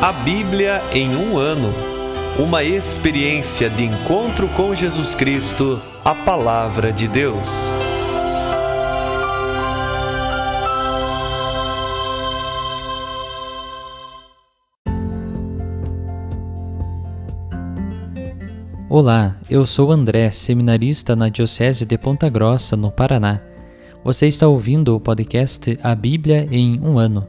A Bíblia em um ano. Uma experiência de encontro com Jesus Cristo, a Palavra de Deus. Olá, eu sou André, seminarista na Diocese de Ponta Grossa, no Paraná. Você está ouvindo o podcast A Bíblia em um ano.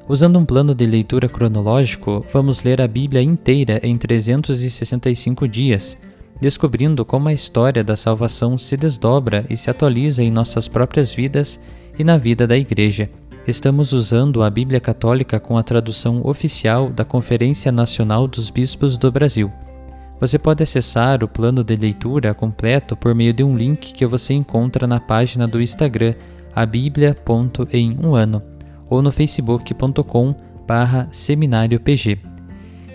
Usando um plano de leitura cronológico, vamos ler a Bíblia inteira em 365 dias, descobrindo como a história da salvação se desdobra e se atualiza em nossas próprias vidas e na vida da Igreja. Estamos usando a Bíblia Católica com a tradução oficial da Conferência Nacional dos Bispos do Brasil. Você pode acessar o plano de leitura completo por meio de um link que você encontra na página do Instagram, abiblia.emuano, ou no facebook.com/seminariopg.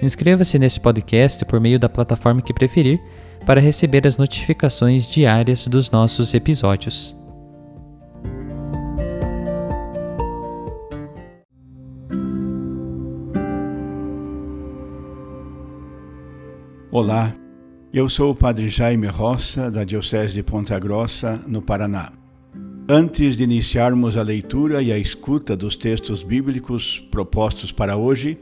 Inscreva-se nesse podcast por meio da plataforma que preferir para receber as notificações diárias dos nossos episódios. Olá, eu sou o Padre Jaime Roça, da Diocese de Ponta Grossa, no Paraná. Antes de iniciarmos a leitura e a escuta dos textos bíblicos propostos para hoje,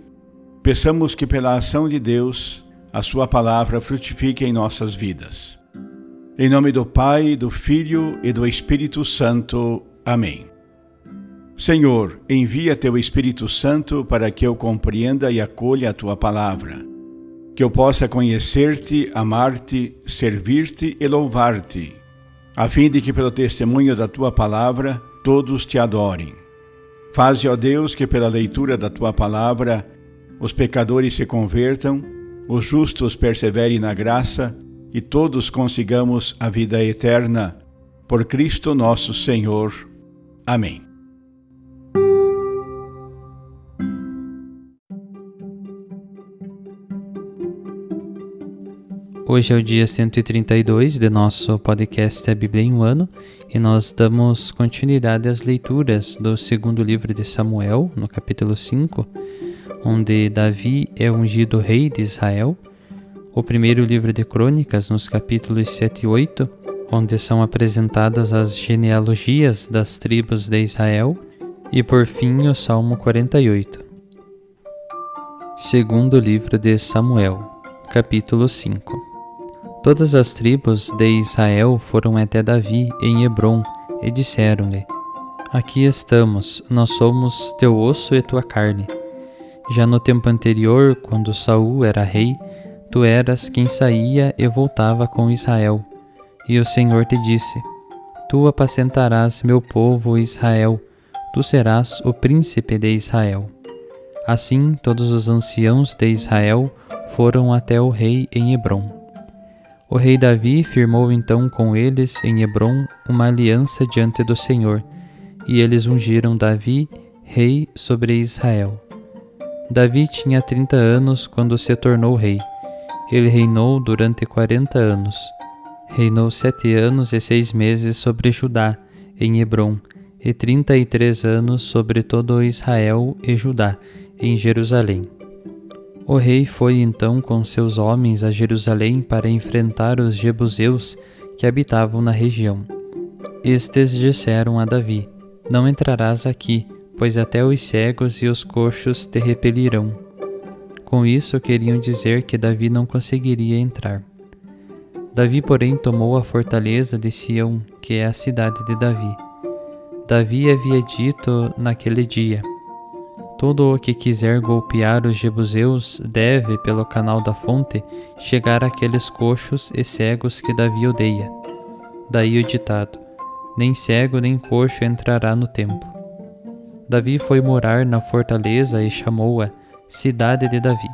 peçamos que pela ação de Deus, a sua palavra frutifique em nossas vidas. Em nome do Pai, do Filho e do Espírito Santo. Amém. Senhor, envia teu Espírito Santo para que eu compreenda e acolha a tua palavra, que eu possa conhecer-te, amar-te, servir-te e louvar-te, a fim de que pelo testemunho da tua palavra todos te adorem. Faze, ó Deus, que pela leitura da tua palavra os pecadores se convertam, os justos perseverem na graça e todos consigamos a vida eterna. Por Cristo nosso Senhor. Amém. Hoje é o dia 132 de nosso podcast A Bíblia em um ano e nós damos continuidade às leituras do segundo livro de Samuel, no capítulo 5, onde Davi é ungido rei de Israel, o primeiro livro de Crônicas, nos capítulos 7 e 8, onde são apresentadas as genealogias das tribos de Israel, e por fim o Salmo 48. Segundo livro de Samuel, capítulo 5. Todas as tribos de Israel foram até Davi em Hebrom e disseram-lhe: Aqui estamos, nós somos teu osso e tua carne. Já no tempo anterior, quando Saul era rei, tu eras quem saía e voltava com Israel. E o Senhor te disse: Tu apacentarás meu povo Israel, tu serás o príncipe de Israel. Assim, todos os anciãos de Israel foram até o rei em Hebrom. O rei Davi firmou então com eles em Hebrom uma aliança diante do Senhor, e eles ungiram Davi rei sobre Israel. Davi tinha 30 anos quando se tornou rei. Ele reinou durante 40 anos. Reinou 7 anos e 6 meses sobre Judá, em Hebrom, e 33 anos sobre todo Israel e Judá, em Jerusalém. O rei foi então com seus homens a Jerusalém para enfrentar os jebuseus que habitavam na região. Estes disseram a Davi: Não entrarás aqui, pois até os cegos e os coxos te repelirão. Com isso queriam dizer que Davi não conseguiria entrar. Davi, porém, tomou a fortaleza de Sião, que é a cidade de Davi. Davi havia dito naquele dia: Todo o que quiser golpear os jebuseus deve, pelo canal da fonte, chegar àqueles coxos e cegos que Davi odeia. Daí o ditado: Nem cego nem coxo entrará no templo. Davi foi morar na fortaleza e chamou-a Cidade de Davi.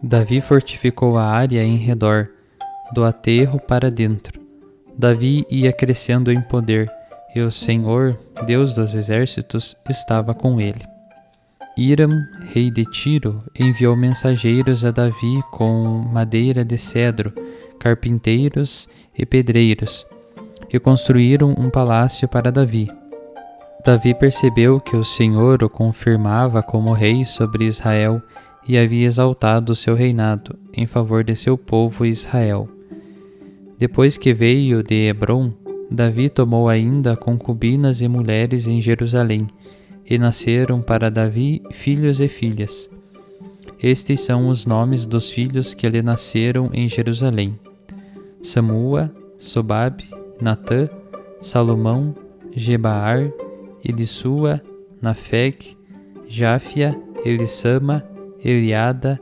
Davi fortificou a área em redor, do aterro para dentro. Davi ia crescendo em poder, e o Senhor, Deus dos exércitos, estava com ele. Hiram, rei de Tiro, enviou mensageiros a Davi com madeira de cedro, carpinteiros e pedreiros, e construíram um palácio para Davi. Davi percebeu que o Senhor o confirmava como rei sobre Israel e havia exaltado o seu reinado em favor de seu povo Israel. Depois que veio de Hebrom, Davi tomou ainda concubinas e mulheres em Jerusalém, e nasceram para Davi filhos e filhas. Estes são os nomes dos filhos que lhe nasceram em Jerusalém: Samua, Sobabe, Natã, Salomão, Gebaar, Elissua, Nafeg, Jáfia, Elissama, Eliada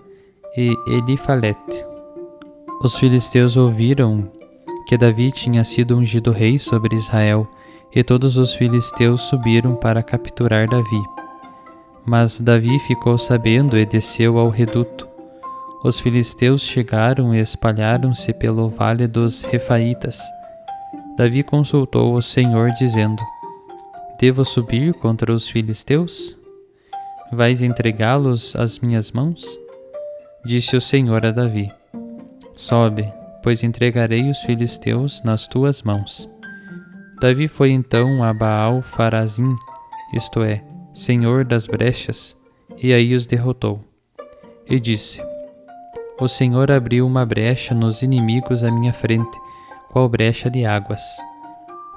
e Elifalete. Os filisteus ouviram que Davi tinha sido ungido rei sobre Israel, e todos os filisteus subiram para capturar Davi. Mas Davi ficou sabendo e desceu ao reduto. Os filisteus chegaram e espalharam-se pelo vale dos Refaitas. Davi consultou o Senhor, dizendo: Devo subir contra os filisteus? Vais entregá-los às minhas mãos? Disse o Senhor a Davi: Sobe, pois entregarei os filisteus nas tuas mãos. Davi foi então a Baal-Farazim, isto é, Senhor das brechas, e aí os derrotou. E disse: O Senhor abriu uma brecha nos inimigos à minha frente, qual brecha de águas.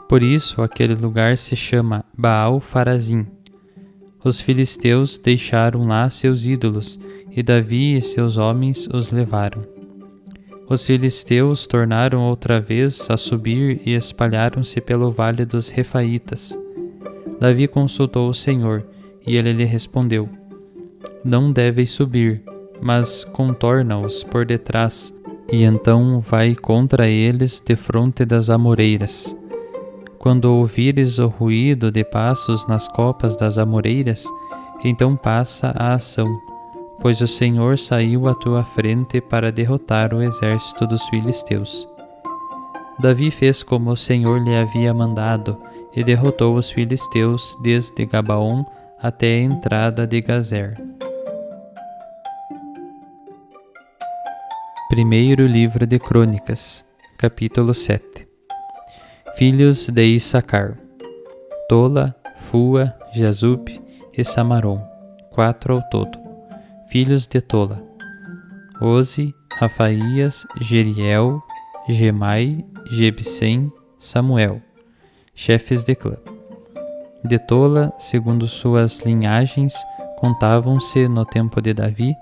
Por isso aquele lugar se chama Baal-Farazim. Os filisteus deixaram lá seus ídolos, e Davi e seus homens os levaram. Os filisteus tornaram outra vez a subir e espalharam-se pelo vale dos Refaitas. Davi consultou o Senhor, e ele lhe respondeu: Não deveis subir, mas contorna-os por detrás, e então vai contra eles defronte das amoreiras. Quando ouvires o ruído de passos nas copas das amoreiras, então passa a ação, pois o Senhor saiu à tua frente para derrotar o exército dos filisteus. Davi fez como o Senhor lhe havia mandado, e derrotou os filisteus desde Gabaon até a entrada de Gazer. Primeiro livro de Crônicas, capítulo 7. Filhos de Issacar: Tola, Fua, Jazub e Samarom, 4 ao todo. Filhos de Tola: Ozi, Rafaías, Jeriel, Gemai, Jebsem, Samuel, chefes de clã. De Tola, segundo suas linhagens, contavam-se no tempo de Davi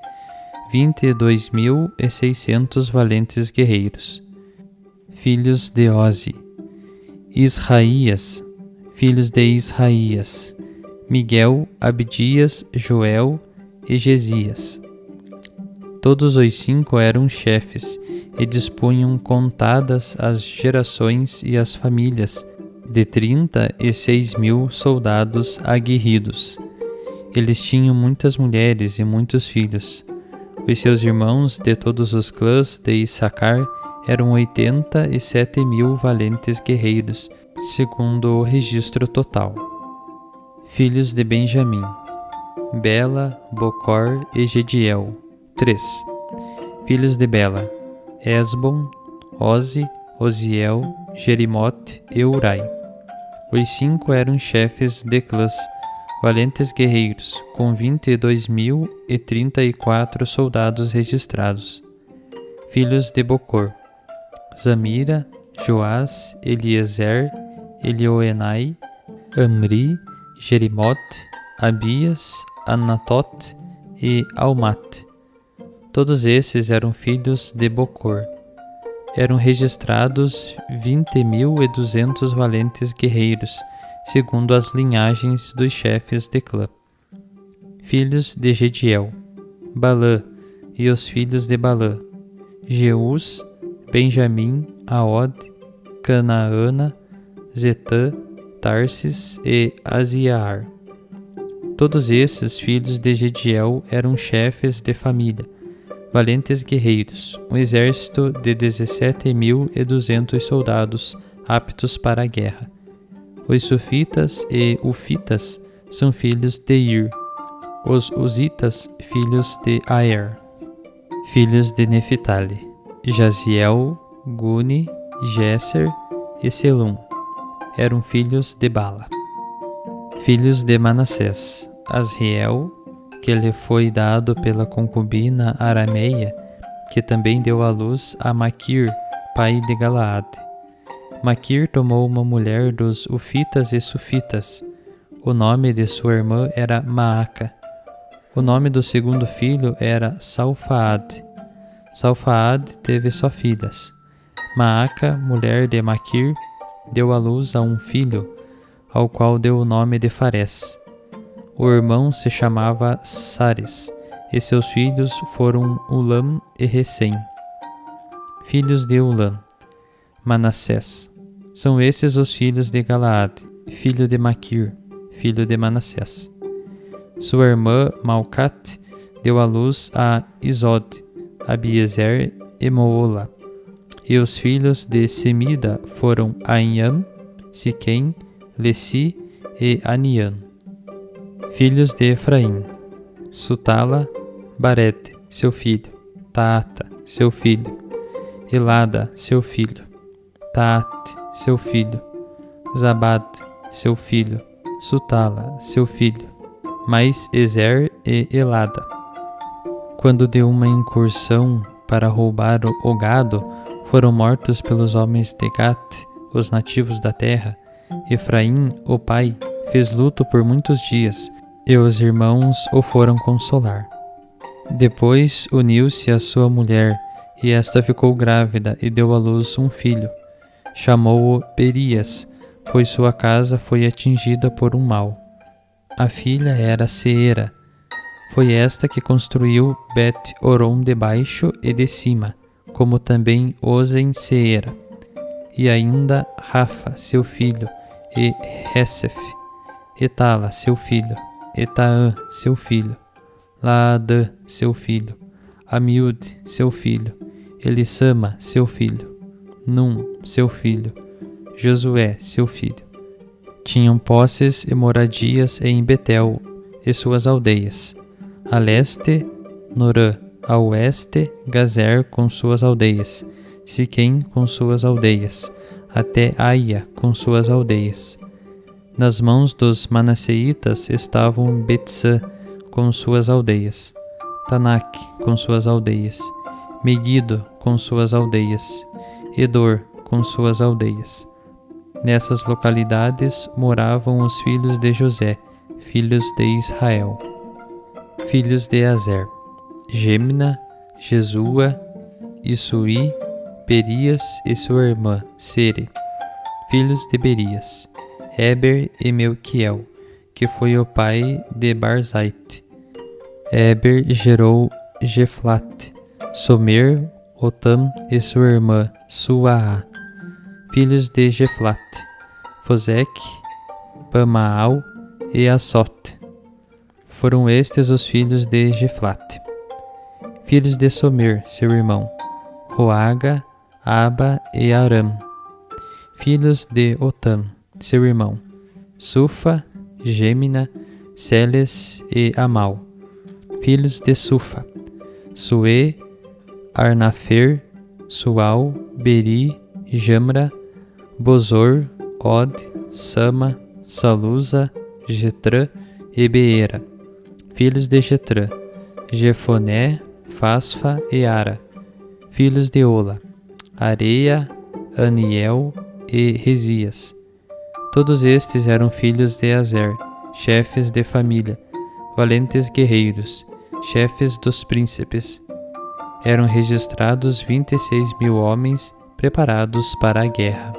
22.600 valentes guerreiros. Filhos de Ozi: Israías, filhos de Israías: Miguel, Abdias, Joel e Gesias. Todos os 5 eram chefes e dispunham contadas as gerações e as famílias de 36.000 soldados aguerridos. Eles tinham muitas mulheres e muitos filhos. Os seus irmãos de todos os clãs de Issacar eram 87.000 valentes guerreiros, segundo o registro total. Filhos de Benjamim: Bela, Bocor e Gediel, 3. Filhos de Bela: Esbon, Ozi, Oziel, Jerimote e Urai. Os 5 eram chefes de clãs, valentes guerreiros, com 22.034 soldados registrados. Filhos de Bocor: Zamira, Joás, Eliezer, Elioenai, Amri, Jerimote, Abias, Anatote e Almate. Todos esses eram filhos de Bocor. Eram registrados 20.200 valentes guerreiros, segundo as linhagens dos chefes de clã. Filhos de Gediel: Balã e os filhos de Balã: Jeus, Benjamim, Aod, Canaana, Zetã, Tarsis e Aziar. Todos esses filhos de Gediel eram chefes de família, valentes guerreiros, um exército de 17.200 soldados aptos para a guerra. Os Sufitas e Ufitas são filhos de Ir. Os Uzitas, filhos de Aer. Filhos de Neftali: Jaziel, Guni, Jéser e Selum. Eram filhos de Bala. Filhos de Manassés: Asriel, que lhe foi dado pela concubina arameia, que também deu à luz a Maquir, pai de Galaade. Maquir tomou uma mulher dos Ufitas e Sufitas. O nome de sua irmã era Maaca. O nome do segundo filho era Salfaade. Salfaade teve só filhas. Maaca, mulher de Maquir, deu à luz a um filho, ao qual deu o nome de Fares. O irmão se chamava Sares, e seus filhos foram Ulam e Recém. Filhos de Ulam: Manassés. São esses os filhos de Galaade, filho de Maquir, filho de Manassés. Sua irmã Malcate deu à luz a Isode, Abiezer e Moola. E os filhos de Semida foram Ainham, Siquém, Lessi e Anian. Filhos de Efraim: Sutala, Barete, seu filho, Taata, seu filho, Elada, seu filho, Taate, seu filho, Zabad, seu filho, Sutala, seu filho, mais Ezer e Elada. Quando de uma incursão para roubar o gado, foram mortos pelos homens de Gat, os nativos da terra, Efraim, o pai, fez luto por muitos dias, e os irmãos o foram consolar. Depois uniu-se a sua mulher, e esta ficou grávida e deu à luz um filho. Chamou-o Berias, pois sua casa foi atingida por um mal. A filha era Seera. Foi esta que construiu Bet-Oron de baixo e de cima, como também Ozen Seera. E ainda Rafa, seu filho, e Resef, Etala, seu filho, Etaã, seu filho, Laadã, seu filho, Amiúde, seu filho, Elissama, seu filho, Num, seu filho, Josué, seu filho. Tinham posses e moradias em Betel e suas aldeias, a leste, Norã, a oeste, Gazer com suas aldeias, Siquém com suas aldeias, até Aia com suas aldeias. Nas mãos dos Manasseitas estavam Betsã com suas aldeias, Tanak com suas aldeias, Megido com suas aldeias, Edor com suas aldeias. Nessas localidades moravam os filhos de José, filhos de Israel. Filhos de Azer: Gemna, Jesua, Issuí, Berias e sua irmã, Sere. Filhos de Berias: Heber e Melquiel, que foi o pai de Barzait. Heber gerou Jeflate, Somer, Otam e sua irmã, Suaa. Filhos de Jeflate: Foseque, Bamaal e Assote. Foram estes os filhos de Jeflate. Filhos de Somer, seu irmão: Roaga, Aba e Aram. Filhos de Otam, seu irmão: Sufa, Gemina, Seles e Amal. Filhos de Sufa: Suê, Arnafer, Sual, Beri, Jamra, Bozor, Od, Sama, Salusa, Jetrã e Beera. Filhos de Jetrã: Jefoné, Fasfa e Ara. Filhos de Ola: Areia, Aniel e Resias. Todos estes eram filhos de Azer, chefes de família, valentes guerreiros, chefes dos príncipes. Eram registrados 26.000 homens preparados para a guerra.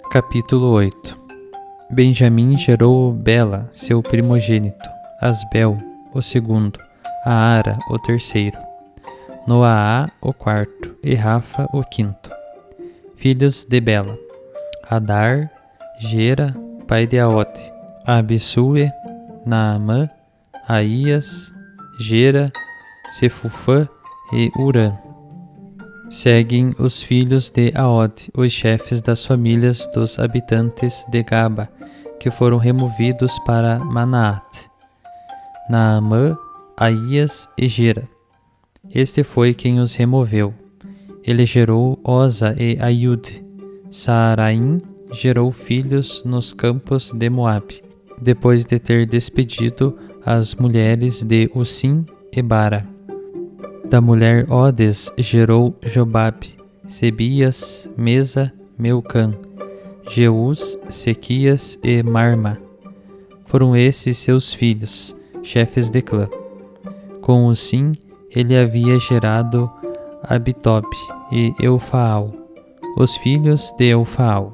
Capítulo 8. Benjamim gerou Bela, seu primogênito, Asbel, o segundo, Aara, o terceiro, Noaá, o quarto, e Rafa, o quinto. Filhos de Bela: Adar, Gera, pai de Aode, Abissue, Naamã, Aías, Gera, Sefufã e Urã. Seguem os filhos de Aode, os chefes das famílias dos habitantes de Gaba, que foram removidos para Manaate: Naamã, Aías e Gera. Este foi quem os removeu. Ele gerou Oza e Aiude. Saaraim gerou filhos nos campos de Moabe, depois de ter despedido as mulheres de Usim e Bara. Da mulher Odes gerou Jobabe, Sebias, Mesa, Meucã, Jeus, Sequias e Marma. Foram esses seus filhos, chefes de clã. Com Usim, ele havia gerado Abitob e Eufaal, os filhos de Eufaal,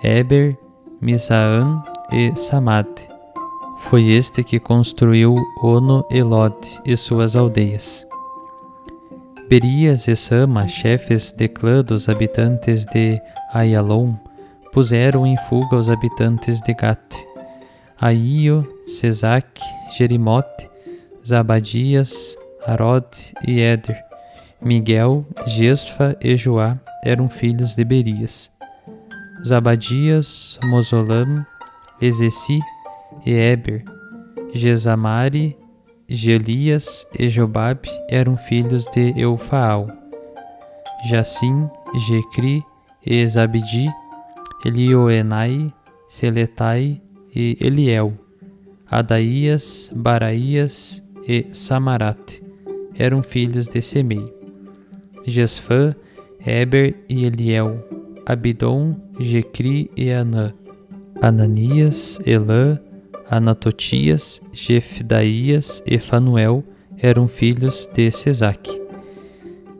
Eber, Misaã e Samate. Foi este que construiu Ono e Lod e suas aldeias. Berias e Sama, chefes de clã dos habitantes de Aialon, puseram em fuga os habitantes de Gat. Aio, Sesac, Jerimote, Zabadias, Arod e Éder, Miguel, Jesfa e Joá eram filhos de Berias. Zabadias, Mozolam, Ezeci e Eber, Gesamari, Gelias e Jobabe eram filhos de Eufaal. Jacim, Jecri e Zabdi, Elioenai, Seletai e Eliel, Adaías, Baraías e Samarate eram filhos de Semei. Jesfã, Eber e Eliel, Abidom, Jecri e Anã, Ananias, Elã, Anatotias, Jefdaías e Fanuel eram filhos de Sesac.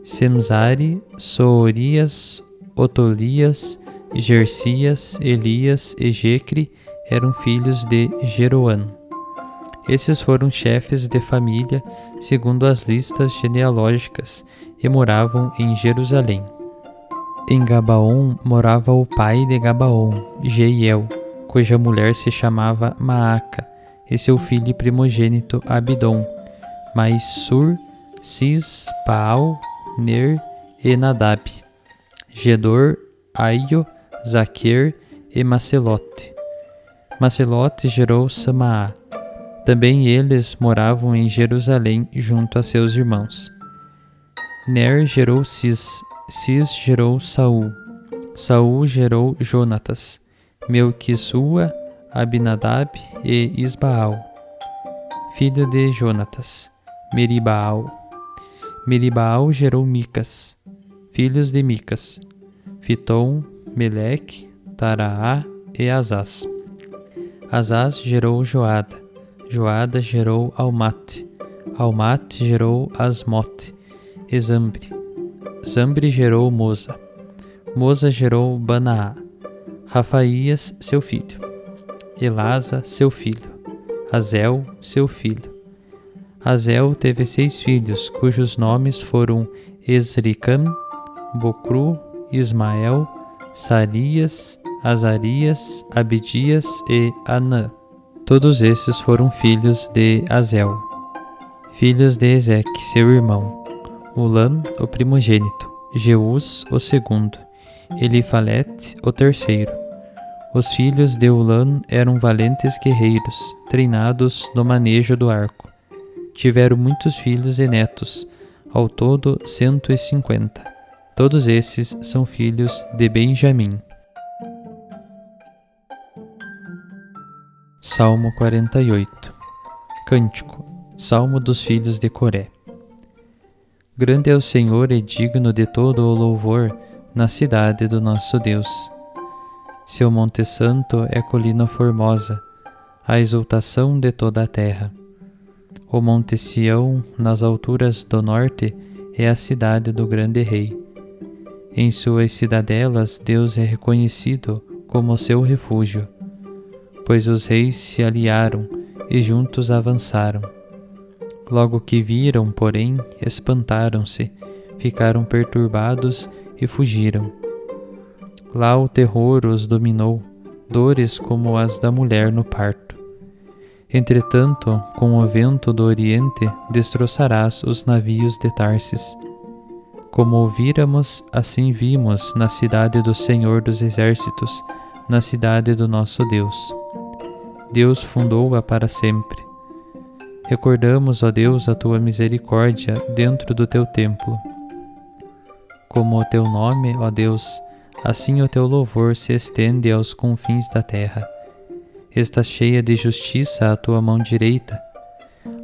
Semzari, Soorias, Otolias, Gersias, Elias e Jecri eram filhos de Jeroã. Esses foram chefes de família segundo as listas genealógicas e moravam em Jerusalém. Em Gabaon morava o pai de Gabaon, Jeiel, cuja mulher se chamava Maaca, e seu filho primogênito Abidom, mais Sur, Cis, Baal, Ner e Nadab, Gedor, Aio, Zaquer e Macelote. Macelote gerou Samaá. Também eles moravam em Jerusalém junto a seus irmãos. Ner gerou Cis, Cis gerou Saul, Saul gerou Jonatas, Melquissua, Abinadab e Isbaal, filho de Jonatas, Meribaal. Meribaal gerou Micas, filhos de Micas, Fitom, Meleque, Taraá e Azaz. Azaz gerou Joada, Joada gerou Almate, Almate gerou Asmote e Zambre. Zambre gerou Moza, Moza gerou Banaá, Rafaías, seu filho, Elasa, seu filho, Azel, seu filho. Azel teve 6 filhos, cujos nomes foram Esricam, Bocru, Ismael, Sarias, Azarias, Abdias e Anã. Todos esses foram filhos de Azel. Filhos de Ezeque, seu irmão: Ulam, o primogênito, Jeus, o segundo, Elifalete, o terceiro. Os filhos de Ulam eram valentes guerreiros, treinados no manejo do arco. Tiveram muitos filhos e netos, ao todo 150. Todos esses são filhos de Benjamim. Salmo 48. Cântico. Salmo dos filhos de Coré. Grande é o Senhor e digno de todo o louvor na cidade do nosso Deus. Seu Monte Santo é colina formosa, a exultação de toda a terra. O Monte Sião, nas alturas do norte, é a cidade do grande rei. Em suas cidadelas Deus é reconhecido como seu refúgio, pois os reis se aliaram e juntos avançaram. Logo que viram, porém, espantaram-se, ficaram perturbados e fugiram. Lá o terror os dominou, dores como as da mulher no parto. Entretanto, com o vento do oriente, destroçarás os navios de Tarsis. Como ouvíramos, assim vimos na cidade do Senhor dos Exércitos, na cidade do nosso Deus. Deus fundou-a para sempre. Recordamos, ó Deus, a tua misericórdia dentro do teu templo. Como o teu nome, ó Deus, assim o teu louvor se estende aos confins da terra. Está cheia de justiça a tua mão direita,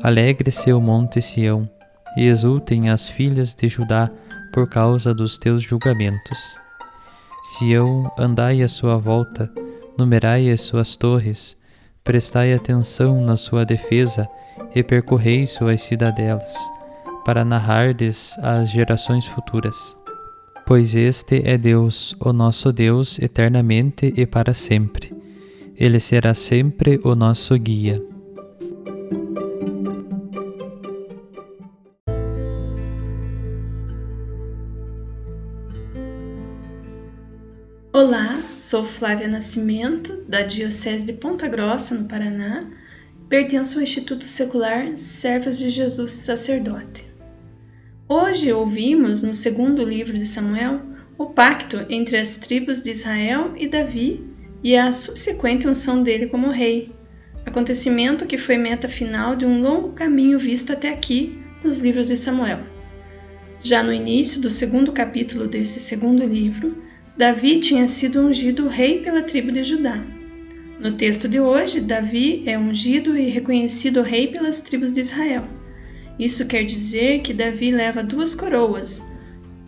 Alegre-se o monte Sião, e exultem as filhas de Judá por causa dos teus julgamentos. Sião, andai à sua volta, numerai as suas torres, prestai atenção na sua defesa e percorrei suas cidadelas, para narrardes às gerações futuras. Pois este é Deus, o nosso Deus, eternamente e para sempre. Ele será sempre o nosso guia. Olá, sou Flávia Nascimento, da Diocese de Ponta Grossa, no Paraná. Pertenço ao Instituto Secular Servos de Jesus Sacerdote. Hoje ouvimos, no segundo livro de Samuel, o pacto entre as tribos de Israel e Davi e a subsequente unção dele como rei, acontecimento que foi meta final de um longo caminho visto até aqui nos livros de Samuel. Já no início do segundo capítulo desse segundo livro, Davi tinha sido ungido rei pela tribo de Judá. No texto de hoje, Davi é ungido e reconhecido rei pelas tribos de Israel. Isso quer dizer que Davi leva 2 coroas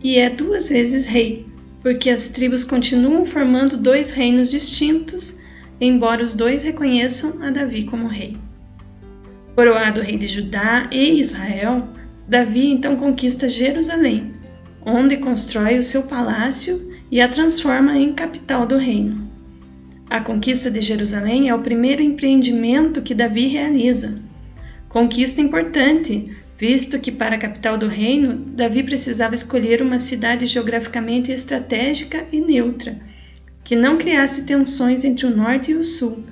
e é 2 vezes rei, porque as tribos continuam formando 2 reinos distintos, embora os 2 reconheçam a Davi como rei. Coroado rei de Judá e Israel, Davi então conquista Jerusalém, onde constrói o seu palácio e a transforma em capital do reino. A conquista de Jerusalém é o primeiro empreendimento que Davi realiza. Conquista importante, visto que para a capital do reino, Davi precisava escolher uma cidade geograficamente estratégica e neutra, que não criasse tensões entre o norte e o sul,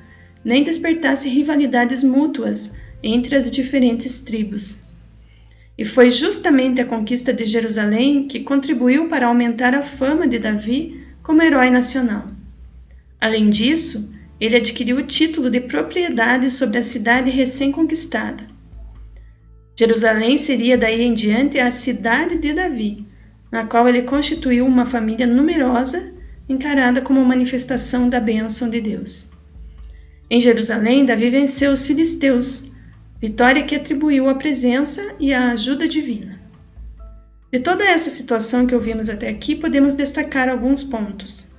nem despertasse rivalidades mútuas entre as diferentes tribos. E foi justamente a conquista de Jerusalém que contribuiu para aumentar a fama de Davi como herói nacional. Além disso, ele adquiriu o título de propriedade sobre a cidade recém-conquistada. Jerusalém seria daí em diante a cidade de Davi, na qual ele constituiu uma família numerosa, encarada como manifestação da bênção de Deus. Em Jerusalém, Davi venceu os filisteus, vitória que atribuiu a presença e a ajuda divina. De toda essa situação que ouvimos até aqui, podemos destacar alguns pontos.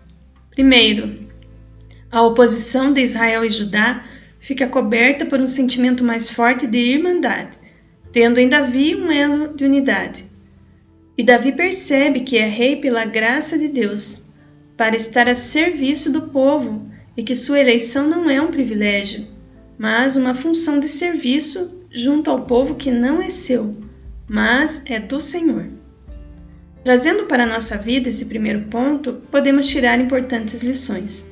Primeiro, a oposição de Israel e Judá fica coberta por um sentimento mais forte de irmandade, tendo em Davi um elo de unidade. E Davi percebe que é rei pela graça de Deus, para estar a serviço do povo e que sua eleição não é um privilégio, mas uma função de serviço junto ao povo que não é seu, mas é do Senhor. Trazendo para a nossa vida esse primeiro ponto, podemos tirar importantes lições.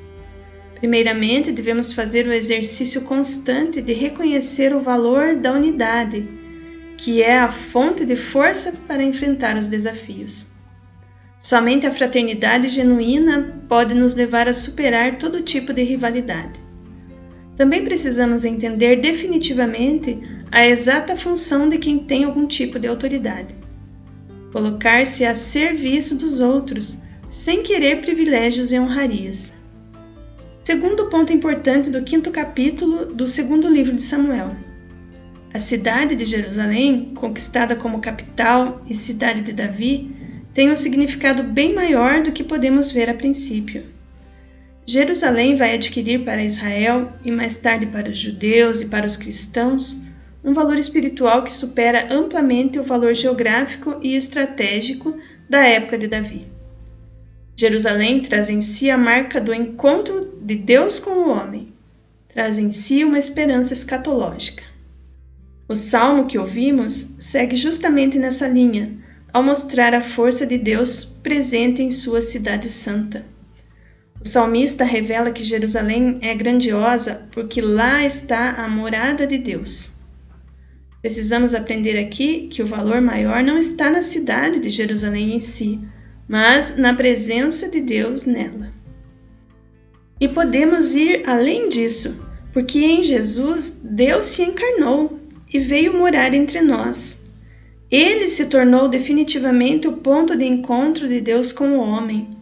Primeiramente, devemos fazer o exercício constante de reconhecer o valor da unidade, que é a fonte de força para enfrentar os desafios. Somente a fraternidade genuína pode nos levar a superar todo tipo de rivalidade. Também precisamos entender definitivamente a exata função de quem tem algum tipo de autoridade. Colocar-se a serviço dos outros, sem querer privilégios e honrarias. Segundo ponto importante do 5º capítulo do 2º livro de Samuel. A cidade de Jerusalém, conquistada como capital e cidade de Davi, tem um significado bem maior do que podemos ver a princípio. Jerusalém vai adquirir para Israel e mais tarde para os judeus e para os cristãos um valor espiritual que supera amplamente o valor geográfico e estratégico da época de Davi. Jerusalém traz em si a marca do encontro de Deus com o homem, traz em si uma esperança escatológica. O salmo que ouvimos segue justamente nessa linha, ao mostrar a força de Deus presente em sua cidade santa. O salmista revela que Jerusalém é grandiosa porque lá está a morada de Deus. Precisamos aprender aqui que o valor maior não está na cidade de Jerusalém em si, mas na presença de Deus nela. E podemos ir além disso, porque em Jesus Deus se encarnou e veio morar entre nós. Ele se tornou definitivamente o ponto de encontro de Deus com o homem.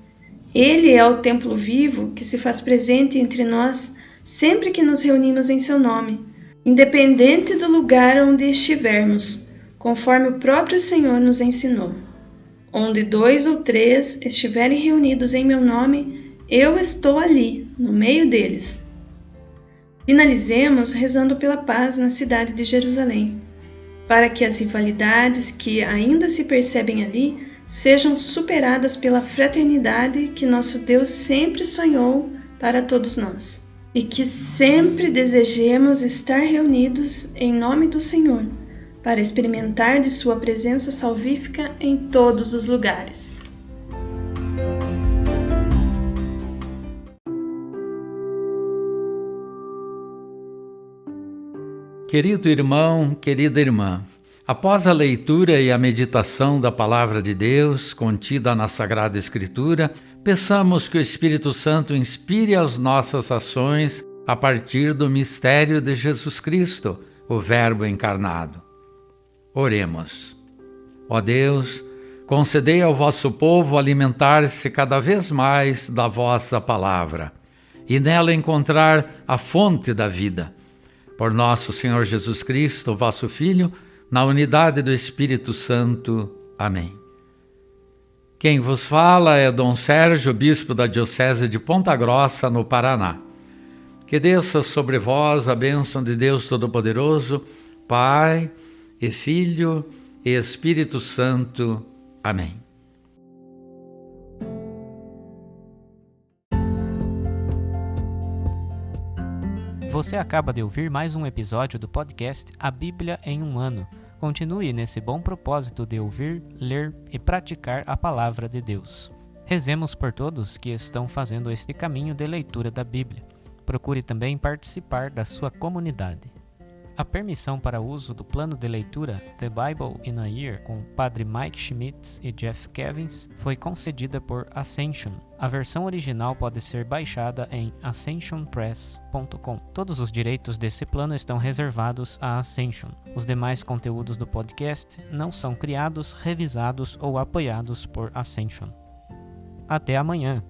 Ele é o templo vivo que se faz presente entre nós sempre que nos reunimos em seu nome, independente do lugar onde estivermos, conforme o próprio Senhor nos ensinou. Onde 2 ou 3 estiverem reunidos em meu nome, eu estou ali, no meio deles. Finalizemos rezando pela paz na cidade de Jerusalém, para que as rivalidades que ainda se percebem ali sejam superadas pela fraternidade que nosso Deus sempre sonhou para todos nós, e que sempre desejemos estar reunidos em nome do Senhor, para experimentar de sua presença salvífica em todos os lugares. Querido irmão, querida irmã, após a leitura e a meditação da Palavra de Deus contida na Sagrada Escritura, peçamos que o Espírito Santo inspire as nossas ações a partir do mistério de Jesus Cristo, o Verbo encarnado. Oremos. Ó Deus, concedei ao vosso povo alimentar-se cada vez mais da vossa palavra e nela encontrar a fonte da vida. Por nosso Senhor Jesus Cristo, vosso Filho, na unidade do Espírito Santo. Amém. Quem vos fala é Dom Sérgio, bispo da Diocese de Ponta Grossa, no Paraná. Que desça sobre vós a bênção de Deus Todo-Poderoso, Pai e Filho e Espírito Santo. Amém. Você acaba de ouvir mais um episódio do podcast A Bíblia em um Ano. Continue nesse bom propósito de ouvir, ler e praticar a Palavra de Deus. Rezemos por todos que estão fazendo este caminho de leitura da Bíblia. Procure também participar da sua comunidade. A permissão para uso do plano de leitura The Bible in a Year com o Padre Mike Schmitz e Jeff Kevins foi concedida por Ascension. A versão original pode ser baixada em ascensionpress.com. Todos os direitos desse plano estão reservados à Ascension. Os demais conteúdos do podcast não são criados, revisados ou apoiados por Ascension. Até amanhã!